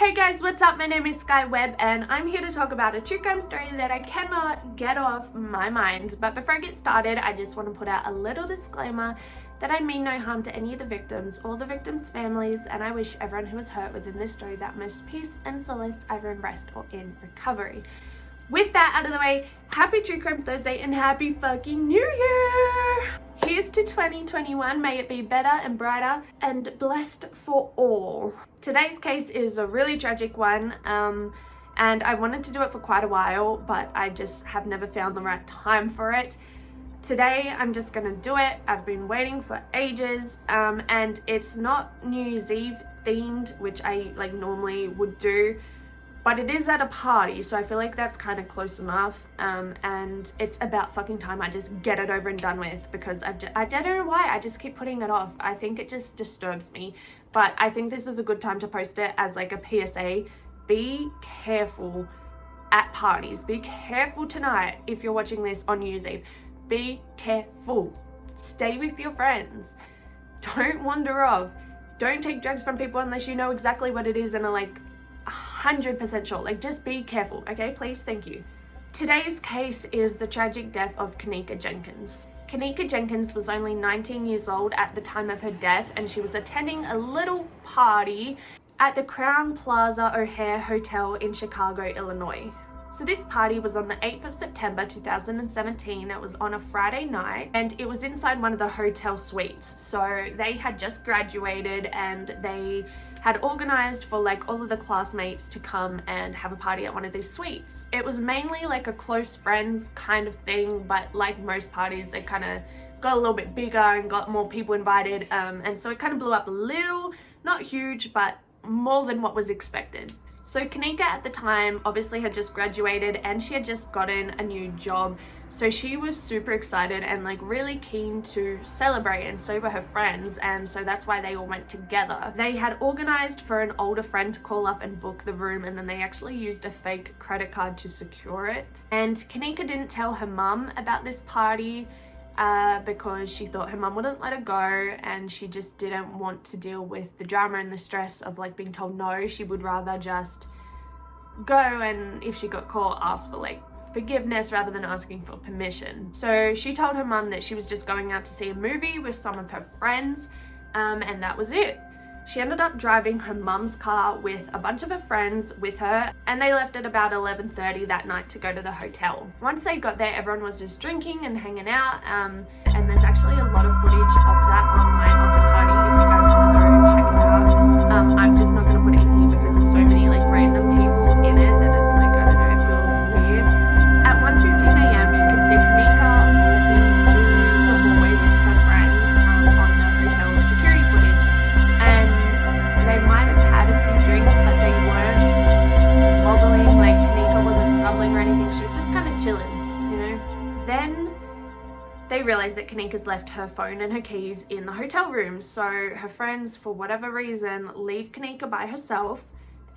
Hey guys, what's up? My name is Sky Webb and I'm here to talk about a true crime story that I cannot get off my mind. But before I get started, I just want to put out a little disclaimer that I mean no harm to any of the victims or the victims' families, and I wish everyone who was hurt within this story that most peace and solace either in rest or in recovery. With that out of the way, happy True Crime Thursday and happy fucking New Year! Here's to 2021, may it be better and brighter and blessed for all. Today's case is a really tragic one, and I wanted to do it for quite a while, but I just have never found the right time for it. Today, I'm just gonna do it. I've been waiting for ages, and it's not New Year's Eve themed, which I normally would do, but it is at a party, so I feel like that's kind of close enough, and it's about fucking time I just get it over and done with, because I don't know why, I just keep putting it off. I think it just disturbs me, but I think this is a good time to post it as like a PSA. Be careful at parties. Be careful tonight if you're watching this on New Year's Eve. Be careful. Stay with your friends. Don't wander off. Don't take drugs from people unless you know exactly what it is and are 100% sure. Just be careful, okay? Please, thank you. Today's case is the tragic death of Kenneka Jenkins. Kenneka Jenkins was only 19 years old at the time of her death, and she was attending a little party at the Crown Plaza O'Hare Hotel in Chicago, Illinois. So this party was on the 8th of September 2017. It was on a Friday night and it was inside one of the hotel suites. So they had just graduated and they had organized for all of the classmates to come and have a party at one of these suites. It was mainly a close friends kind of thing, but like most parties, they kind of got a little bit bigger and got more people invited. And so it kind of blew up a little, not huge, but more than what was expected. So Kenneka at the time obviously had just graduated and she had just gotten a new job. So she was super excited and really keen to celebrate, and so were her friends, and so that's why they all went together. They had organized for an older friend to call up and book the room, and then they actually used a fake credit card to secure it. And Kenneka didn't tell her mum about this party because she thought her mum wouldn't let her go, and she just didn't want to deal with the drama and the stress of being told no. She would rather just go, and if she got caught, ask for forgiveness rather than asking for permission. So she told her mum that she was just going out to see a movie with some of her friends, and that was it. She ended up driving her mum's car with a bunch of her friends with her, and they left at about 11:30 that night to go to the hotel. Once they got there, everyone was just drinking and hanging out, and there's actually a lot of footage of that online of the party if you guys want to go and check it out. I'm just not going to put it in here because there's so many random people in it that it's I don't know, it feels weird. At 1:15 a.m. you can see Kenneka walking through the hallway with her friends on the hotel security footage, and they might have had a few drinks, but they weren't wobbling, Kenneka wasn't stumbling or anything. She was just kind of chilling, you know. Then they realized that Kenneka's left her phone and her keys in the hotel room. So her friends, for whatever reason, leave Kenneka by herself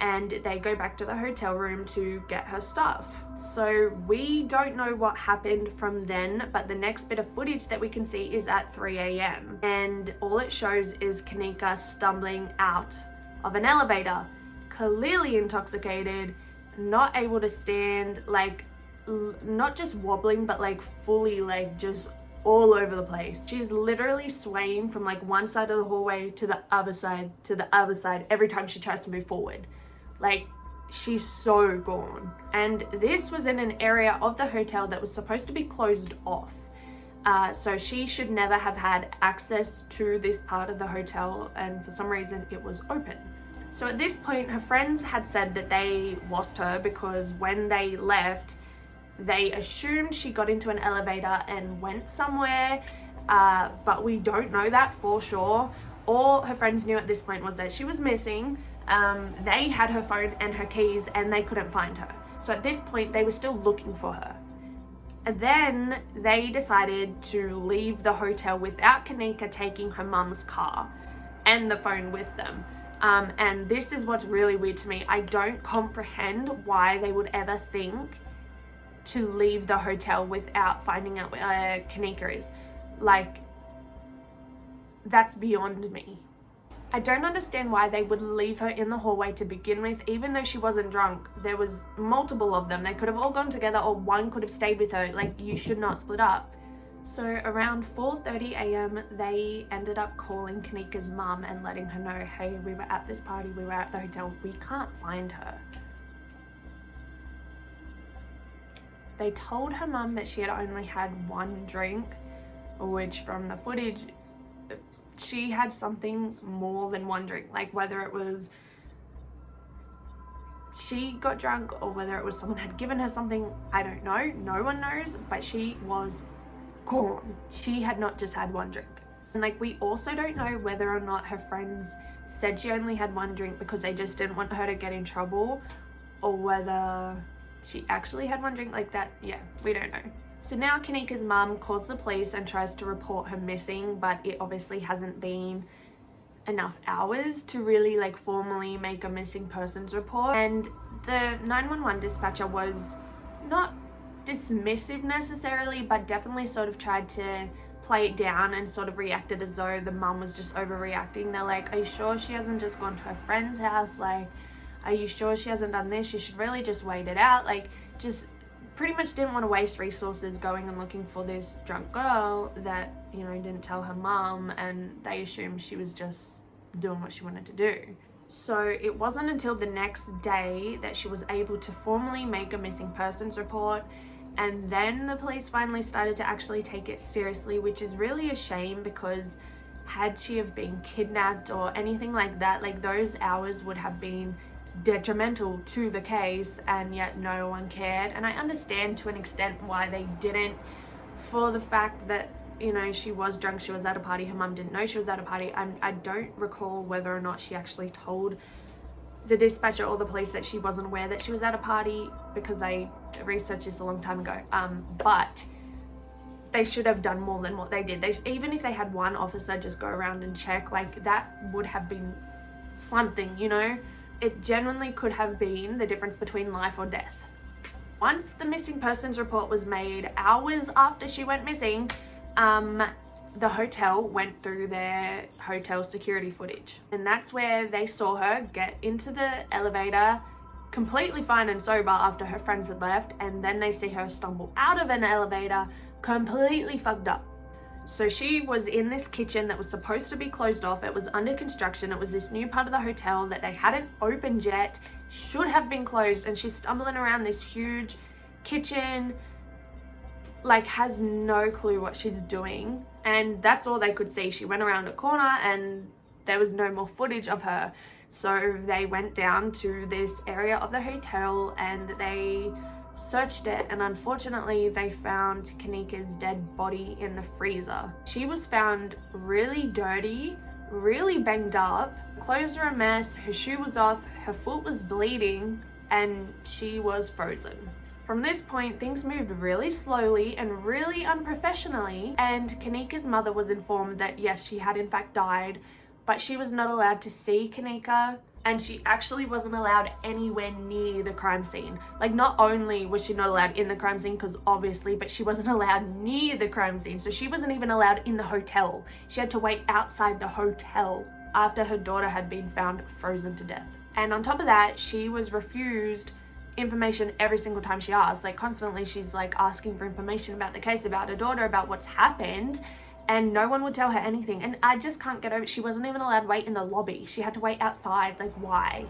and they go back to the hotel room to get her stuff. So we don't know what happened from then, but the next bit of footage that we can see is at 3 a.m. and all it shows is Kenneka stumbling out of an elevator, clearly intoxicated, not able to stand, not just wobbling, but fully just all over the place. She's literally swaying from one side of the hallway to the other side every time she tries to move forward. She's so gone. And this was in an area of the hotel that was supposed to be closed off. So she should never have had access to this part of the hotel, and for some reason it was open. So at this point, her friends had said that they lost her because when they left, they assumed she got into an elevator and went somewhere, but we don't know that for sure. All her friends knew at this point was that she was missing. They had her phone and her keys and they couldn't find her. So at this point, they were still looking for her. And then they decided to leave the hotel without Kenneka taking her mum's car and the phone with them. And this is what's really weird to me. I don't comprehend why they would ever think to leave the hotel without finding out where Kenneka is. That's beyond me. I don't understand why they would leave her in the hallway to begin with, even though she wasn't drunk. There was multiple of them. They could have all gone together, or one could have stayed with her. Like, you should not split up. So around 4:30 a.m, they ended up calling Kenneka's mum and letting her know, hey, we were at this party, we were at the hotel, we can't find her. They told her mum that she had only had one drink, which from the footage, she had something more than one drink. Like, whether it was she got drunk or whether it was someone had given her something, I don't know. No one knows, but she was gone. She had not just had one drink. And like, we also don't know whether or not her friends said she only had one drink because they just didn't want her to get in trouble, or whether she actually had one drink. Like that, yeah, we don't know. So now Kenneka's mum calls the police and tries to report her missing, but it obviously hasn't been enough hours to really like formally make a missing persons report. And the 911 dispatcher was not dismissive necessarily, but definitely sort of tried to play it down and sort of reacted as though the mum was just overreacting. They're like, are you sure she hasn't just gone to her friend's house? Like, are you sure she hasn't done this? You should really just wait it out. Like, just pretty much didn't want to waste resources going and looking for this drunk girl that, you know, didn't tell her mum, and they assumed she was just doing what she wanted to do. So it wasn't until the next day that she was able to formally make a missing persons report, and then the police finally started to actually take it seriously, which is really a shame, because had she have been kidnapped or anything like that, like those hours would have been detrimental to the case, and yet no one cared. And I understand to an extent why they didn't, for the fact that, you know, she was drunk, she was at a party, her mum didn't know she was at a party. I don't recall whether or not she actually told the dispatcher or the police that she wasn't aware that she was at a party, because I researched this a long time ago. But they should have done more than what they did. Even if they had one officer just go around and check, like that would have been something, you know. It genuinely could have been the difference between life or death. Once the missing persons report was made, hours after she went missing, the hotel went through their hotel security footage. And that's where they saw her get into the elevator completely fine and sober after her friends had left, and then they see her stumble out of an elevator completely fucked up. So she was in this kitchen that was supposed to be closed off. It was under construction. It was this new part of the hotel that they hadn't opened yet, should have been closed, and she's stumbling around this huge kitchen, like has no clue what she's doing. And that's all they could see. She went around a corner and there was no more footage of her. So they went down to this area of the hotel and they searched it, and unfortunately they found Kenneka's dead body in the freezer. She was found really dirty, really banged up, clothes were a mess, her shoe was off, her foot was bleeding, and she was frozen. From this point, things moved really slowly and really unprofessionally, and Kenneka's mother was informed that yes, she had in fact died, but she was not allowed to see Kenneka, and she actually wasn't allowed anywhere near the crime scene. Like, not only was she not allowed in the crime scene, because obviously, but she wasn't allowed near the crime scene. So she wasn't even allowed in the hotel. She had to wait outside the hotel after her daughter had been found frozen to death. And on top of that, she was refused information every single time she asked. Like, constantly she's like asking for information about the case, about her daughter, about what's happened, and no one would tell her anything. And I just can't get over it. She wasn't even allowed to wait in the lobby. She had to wait outside. Like, why?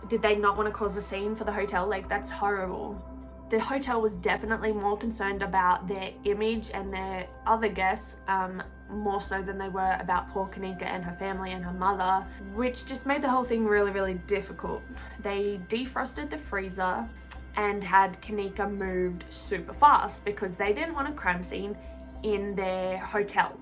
Did they not want to cause a scene for the hotel? Like, that's horrible. The hotel was definitely more concerned about their image and their other guests, more so than they were about poor Kenneka and her family and her mother, which just made the whole thing really, really difficult. They defrosted the freezer and had Kenneka moved super fast because they didn't want a crime scene in their hotel.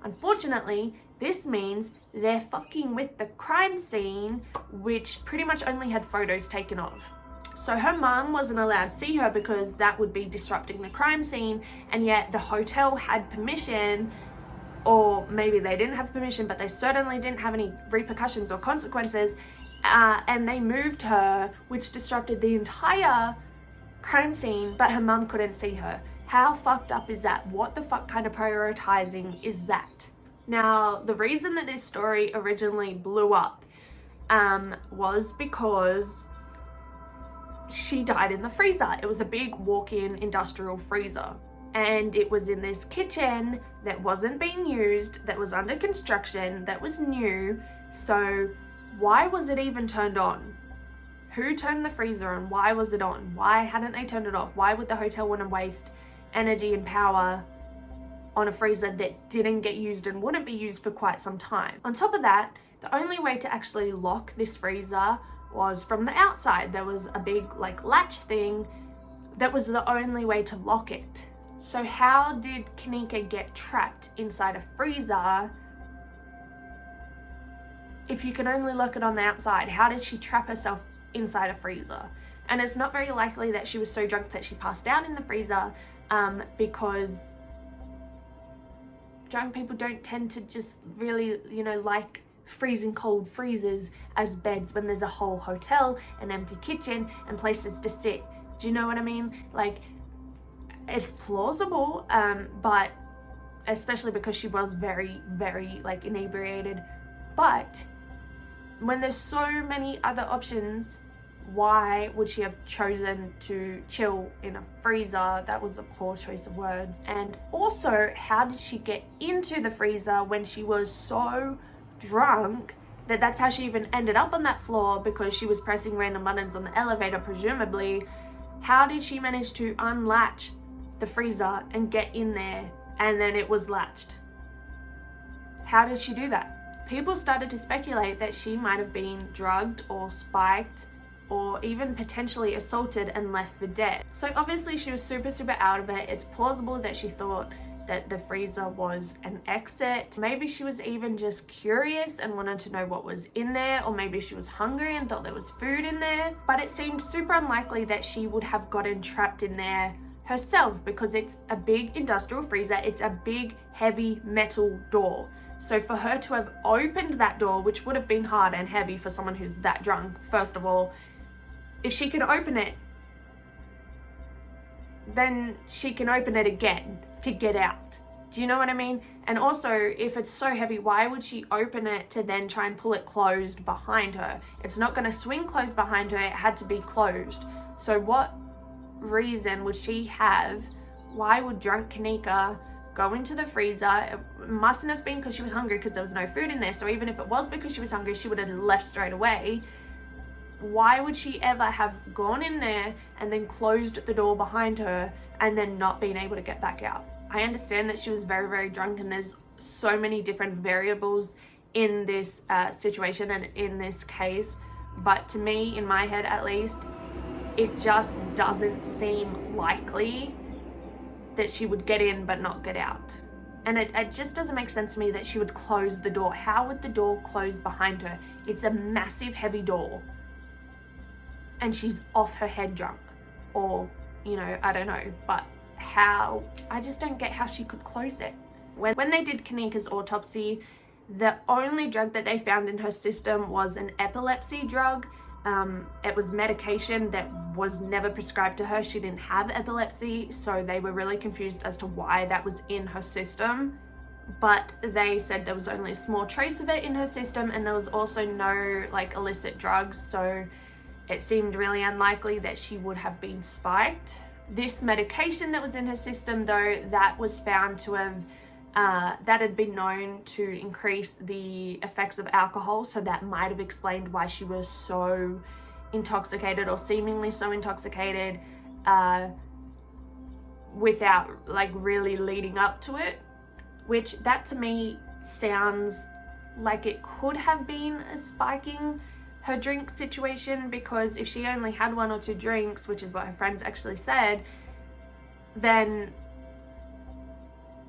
Unfortunately, this means they're fucking with the crime scene, which pretty much only had photos taken of. So her mum wasn't allowed to see her because that would be disrupting the crime scene, and yet the hotel had permission, or maybe they didn't have permission, but they certainly didn't have any repercussions or consequences, and they moved her, which disrupted the entire crime scene, but her mum couldn't see her. How fucked up is that? What the fuck kind of prioritizing is that? Now, the reason that this story originally blew up was because she died in the freezer. It was a big walk-in industrial freezer, and it was in this kitchen that wasn't being used, that was under construction, that was new. So why was it even turned on? Who turned the freezer on? Why was it on? Why hadn't they turned it off? Why would the hotel want to waste energy and power on a freezer that didn't get used and wouldn't be used for quite some time? On top of that, the only way to actually lock this freezer was from the outside. There was a big latch thing that was the only way to lock it. So how did Kenneka get trapped inside a freezer if you can only lock it on the outside? How did she trap herself inside a freezer? And it's not very likely that she was so drunk that she passed out in the freezer, because drunk people don't tend to just really, like freezing cold freezers as beds when there's a whole hotel, an empty kitchen, and places to sit. Do you know what I mean? It's plausible, but especially because she was very, very inebriated. But when there's so many other options, why would she have chosen to chill in a freezer? That was a poor choice of words. And also, how did she get into the freezer when she was so drunk that's how she even ended up on that floor, because she was pressing random buttons on the elevator, presumably? How did she manage to unlatch the freezer and get in there, and then it was latched? How did she do that? People started to speculate that she might have been drugged or spiked, or even potentially assaulted and left for dead. So obviously she was super out of it. It's plausible that she thought that the freezer was an exit. Maybe she was even just curious and wanted to know what was in there, or maybe she was hungry and thought there was food in there. But it seemed super unlikely that she would have gotten trapped in there herself, because it's a big industrial freezer. It's a big heavy metal door. So for her to have opened that door, which would have been hard and heavy for someone who's that drunk, first of all, if she could open it, then she can open it again to get out. Do you know what I mean? And also, if it's so heavy, why would she open it to then try and pull it closed behind her? It's not going to swing closed behind her. It had to be closed. So what reason would she have? Why would drunk Kenneka go into the freezer? It mustn't have been because she was hungry, because there was no food in there. So even if it was because she was hungry, she would have left straight away. Why would she ever have gone in there and then closed the door behind her and then not been able to get back out? I understand that she was very, very drunk, and there's so many different variables in this situation and in this case. But to me, in my head at least, it just doesn't seem likely that she would get in but not get out. And it just doesn't make sense to me that she would close the door. How would the door close behind her? It's a massive, heavy door. And she's off her head drunk. Or, I don't know. But how? I just don't get how she could close it. When they did Kenneka's autopsy, the only drug that they found in her system was an epilepsy drug. It was medication that was never prescribed to her. She didn't have epilepsy, so they were really confused as to why that was in her system. But they said there was only a small trace of it in her system, and there was also no illicit drugs, so it seemed really unlikely that she would have been spiked. This medication that was in her system, though, that was found to have that had been known to increase the effects of alcohol, so that might have explained why she was so intoxicated, or seemingly so intoxicated, without really leading up to it, which that to me sounds like it could have been a spiking her drink situation, because if she only had 1 or 2 drinks, which is what her friends actually said, then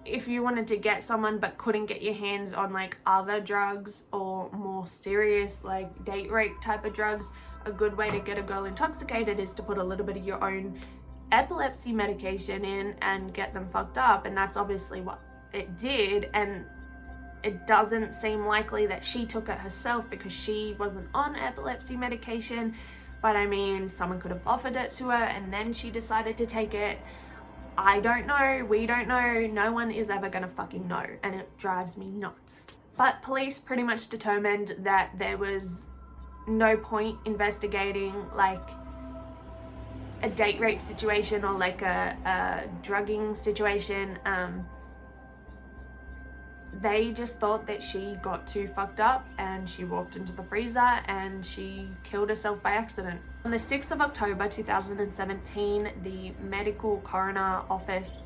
if you wanted to get someone but couldn't get your hands on other drugs or more serious date rape type of drugs, a good way to get a girl intoxicated is to put a little bit of your own epilepsy medication in and get them fucked up. And that's obviously what it did, and it doesn't seem likely that she took it herself, because she wasn't on epilepsy medication. But I mean, someone could have offered it to her and then she decided to take it. I don't know, we don't know, no one is ever gonna fucking know, and it drives me nuts. But police pretty much determined that there was no point investigating like a date rape situation or like a drugging situation. They just thought that she got too fucked up and she walked into the freezer and she killed herself by accident. On the 6th of October 2017, the medical coroner office,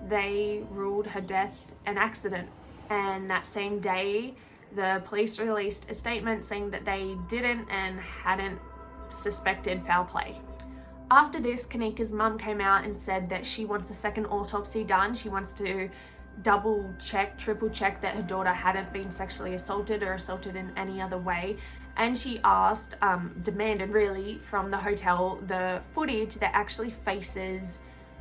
they ruled her death an accident. And that same day, the police released a statement saying that they didn't and hadn't suspected foul play. After this, Kenneka's mum came out and said that she wants a second autopsy done. She wants to double check, triple check that her daughter hadn't been sexually assaulted or assaulted in any other way. And she asked, demanded really, from the hotel the footage that actually faces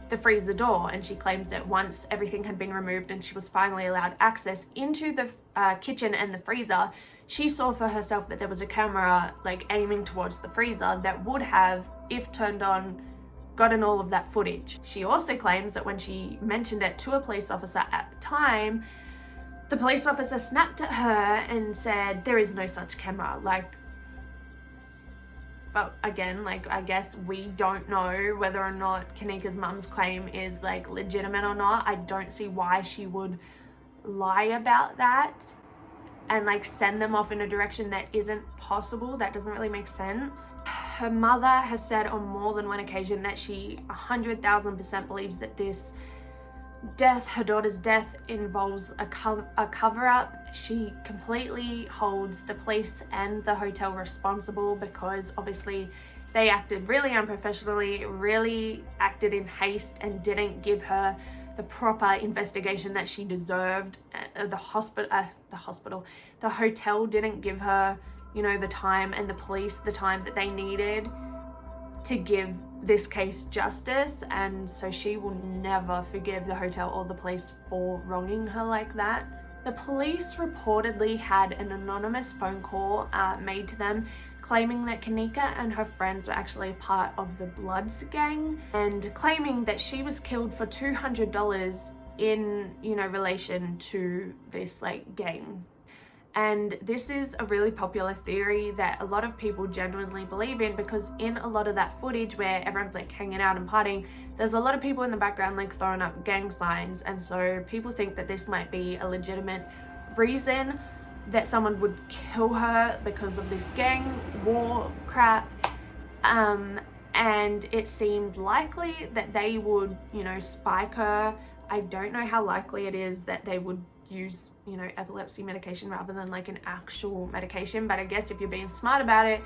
the freezer door. And she claims that once everything had been removed and she was finally allowed access into the kitchen and the freezer, she saw for herself that there was a camera like aiming towards the freezer that would have, if turned on, gotten all of that footage. She also claims that when she mentioned it to a police officer at the time, the police officer snapped at her and said, there is no such camera. Like, but again, like, I guess we don't know whether or not Kenneka's mum's claim is like legitimate or not. I don't see why she would lie about that and like send them off in a direction that isn't possible. That doesn't really make sense. Her mother has said on more than one occasion that she 100,000% believes that this death, her daughter's death, involves a cover-up. She completely holds the police and the hotel responsible because obviously they acted really unprofessionally, really acted in haste and didn't give her the proper investigation that she deserved. The hotel didn't give her, you know, the time, and the police the time that they needed to give this case justice. And so she will never forgive the hotel or the police for wronging her like that. The police reportedly had an anonymous phone call made to them claiming that Kenneka and her friends were actually a part of the Bloods gang and claiming that she was killed for $200 in, you know, relation to this like gang. And this is a really popular theory that a lot of people genuinely believe in, because in a lot of that footage where everyone's like hanging out and partying, there's a lot of people in the background like throwing up gang signs. And so people think that this might be a legitimate reason that someone would kill her because of this gang war crap. And it seems likely that they would, you know, spike her. I don't know how likely it is that they would use, you know, epilepsy medication rather than like an actual medication. But I guess if you're being smart about it,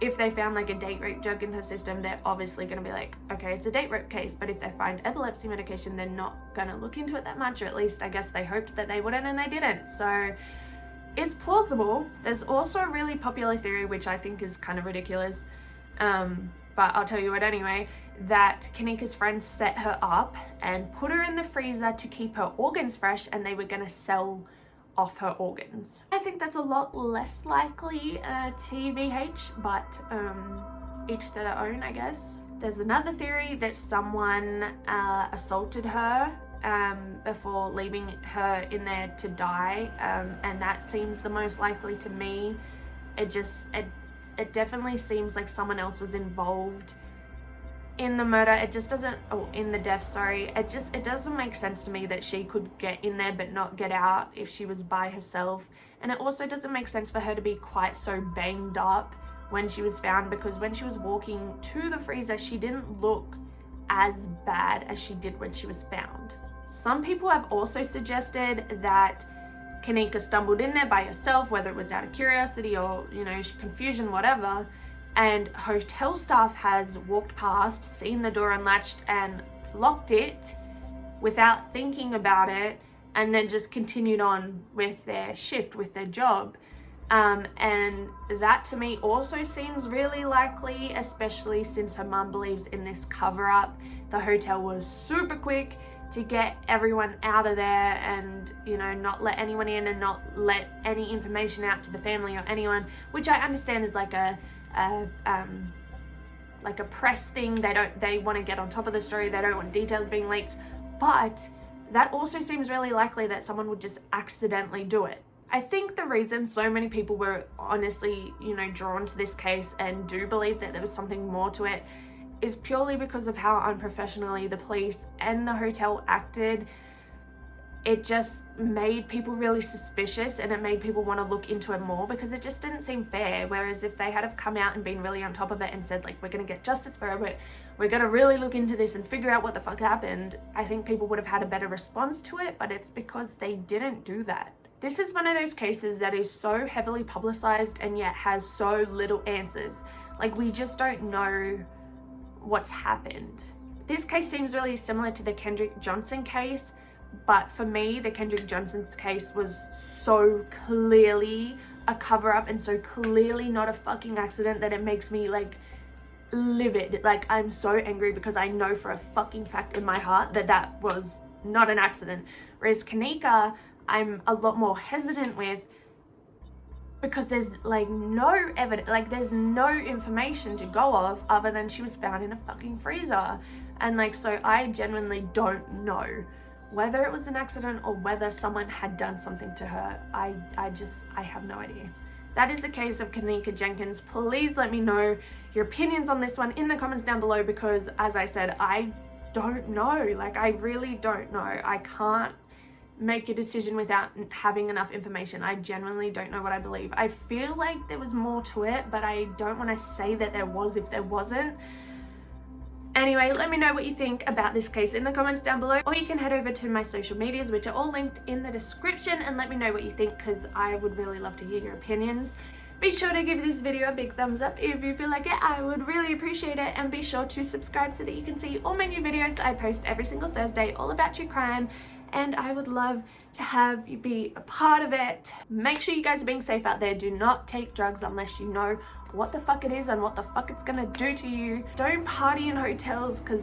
if they found like a date rape drug in her system, they're obviously going to be like, okay, it's a date rape case. But if they find epilepsy medication, they're not going to look into it that much, or at least I guess they hoped that they wouldn't, and they didn't. So it's plausible. There's also a really popular theory, which I think is kind of ridiculous, but I'll tell you it anyway, that Kenneka's friends set her up and put her in the freezer to keep her organs fresh, and they were going to sell off her organs. I think that's a lot less likely TBH, but each to their own, I guess. There's another theory that someone assaulted her before leaving her in there to die, and that seems the most likely to me. It definitely seems like someone else was involved in the murder. It just doesn't, in the death, sorry. It doesn't make sense to me that she could get in there but not get out if she was by herself. And it also doesn't make sense for her to be quite so banged up when she was found, because when she was walking to the freezer, she didn't look as bad as she did when she was found. Some people have also suggested that Kenneka stumbled in there by herself, whether it was out of curiosity or, you know, confusion, whatever, and hotel staff has walked past, seen the door unlatched and locked it without thinking about it, and then just continued on with their shift, with their job. And that to me also seems really likely, especially since her mum believes in this cover-up. The hotel was super quick to get everyone out of there and, you know, not let anyone in and not let any information out to the family or anyone, which I understand is like a like a press thing. They want to get on top of the story. They don't want details being leaked. But that also seems really likely that someone would just accidentally do it. I think the reason so many people were honestly, drawn to this case and do believe that there was something more to it is purely because of how unprofessionally the police and the hotel acted. It just made people really suspicious, and it made people want to look into it more because it just didn't seem fair. Whereas if they had have come out and been really on top of it and said, like, we're going to get justice for it, we're going to really look into this and figure out what the fuck happened, I think people would have had a better response to it, but it's because they didn't do that. This is one of those cases that is so heavily publicized and yet has so little answers. Like, we just don't know what's happened. This case seems really similar to the Kendrick Johnson case, but for me, the Kendrick Johnson's case was so clearly a cover-up and so clearly not a fucking accident that it makes me, like, livid. Like, I'm so angry because I know for a fucking fact in my heart that that was not an accident. Whereas Kenneka, I'm a lot more hesitant with because there's like no evidence, like there's no information to go off other than she was found in a fucking freezer. And like, so I genuinely don't know whether it was an accident or whether someone had done something to her. I have no idea. That is the case of Kenneka Jenkins. Please let me know your opinions on this one in the comments down below, because as I said, I don't know. Like, I really don't know. I can't make a decision without having enough information. I genuinely don't know what I believe. I feel like there was more to it, but I don't want to say that there was if there wasn't. Anyway, let me know what you think about this case in the comments down below, or you can head over to my social medias, which are all linked in the description, and let me know what you think, because I would really love to hear your opinions. Be sure to give this video a big thumbs up if you feel like it. I would really appreciate it, and be sure to subscribe so that you can see all my new videos I post every single Thursday all about true crime, and I would love to have you be a part of it. Make sure you guys are being safe out there. Do not take drugs unless you know what the fuck it is and what the fuck it's gonna do to you. Don't party in hotels, because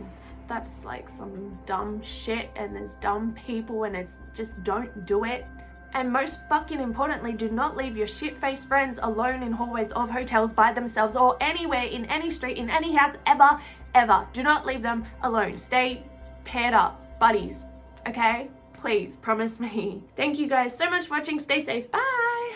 that's like some dumb shit and there's dumb people, and it's just, don't do it. And most fucking importantly, do not leave your shit-faced friends alone in hallways of hotels by themselves, or anywhere, in any street, in any house, ever. Do not leave them alone. Stay paired up, buddies, okay? Please, promise me. Thank you guys so much for watching. Stay safe. Bye.